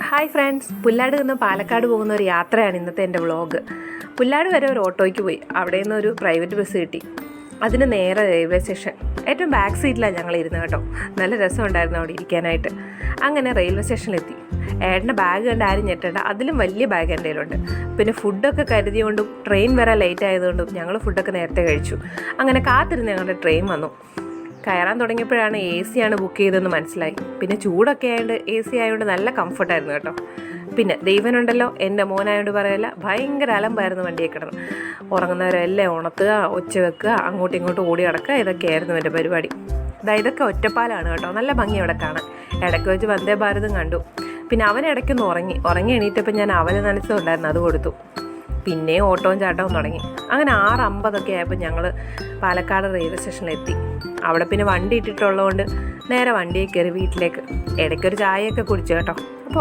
Hi friends, Pullad നിന്ന് പാലക്കാട് പോകുന്ന ഒരു യാത്രയാണ് ഇന്നത്തെ എൻ്റെ വ്ളോഗ്. പുല്ലാട് വരെ ഒരു ഓട്ടോയ്ക്ക് പോയി. അവിടെ നിന്ന് ഒരു പ്രൈവറ്റ് ബസ് കിട്ടി. അതിന് നേരെ റെയിൽവേ സ്റ്റേഷൻ. ഏറ്റവും ബാക്ക് സീറ്റിലാണ് ഞങ്ങൾ ഇരുന്നത് കേട്ടോ. നല്ല രസമുണ്ടായിരുന്നു അവിടെ ഇരിക്കാനായിട്ട്. അങ്ങനെ റെയിൽവേ സ്റ്റേഷനിലെത്തി. ഏട്ടൻ്റെ ബാഗ് കണ്ട് ആരും ഞെട്ടേണ്ട, അതിലും വലിയ ബാഗ് എൻ്റെ കയ്യിലുണ്ട്. പിന്നെ ഫുഡൊക്കെ കരുതിയോണ്ടും ട്രെയിൻ വരാൻ ലേറ്റ് ആയതുകൊണ്ടും ഞങ്ങൾ ഫുഡൊക്കെ നേരത്തെ കഴിച്ചു. അങ്ങനെ കാത്തിരുന്ന് ഞങ്ങളുടെ ട്രെയിൻ വന്നു. കയറാൻ തുടങ്ങിയപ്പോഴാണ് എ സിയാണ് ബുക്ക് ചെയ്തതെന്ന് മനസ്സിലായി. പിന്നെ ചൂടൊക്കെ ആയതുകൊണ്ട് എ സി ആയതുകൊണ്ട് നല്ല കംഫർട്ടായിരുന്നു കേട്ടോ. പിന്നെ ദൈവനുണ്ടല്ലോ, എൻ്റെ മോനായതുകൊണ്ട് പറയല്ല, ഭയങ്കര അലമ്പായിരുന്നു വണ്ടിയെ കിടന്ന്. ഉറങ്ങുന്നവരെല്ലാം ഉണർത്തുക, ഒച്ച വെക്കുക, അങ്ങോട്ടും ഇങ്ങോട്ടും ഓടി നടക്കുക, ഇതൊക്കെയായിരുന്നു എൻ്റെ പരിപാടി. ഇതൊക്കെ ഒറ്റപ്പാലാണ് കേട്ടോ. നല്ല ഭംഗി അവിടെ കാണാൻ. ഇടയ്ക്ക് വെച്ച് വന്ദേ ഭാരതും കണ്ടു. പിന്നെ അവൻ ഇടയ്ക്കൊന്ന് ഉറങ്ങി എണീറ്റപ്പോൾ ഞാൻ അവന് നനച്ചതുണ്ടായിരുന്നു, അത് കൊടുത്തു. പിന്നെ ഓട്ടവും ചാട്ടവും തുടങ്ങി. അങ്ങനെ 6:50 ആയപ്പോൾ ഞങ്ങൾ പാലക്കാട് റെയിൽവേ സ്റ്റേഷനിലെത്തി. അവിടെ പിന്നെ വണ്ടി ഇട്ടിട്ടുള്ളതുകൊണ്ട് നേരെ വണ്ടിയിൽ കയറി വീട്ടിലേക്ക്. ഇടയ്ക്കൊരു ചായയൊക്കെ കുടിച്ചു കേട്ടോ.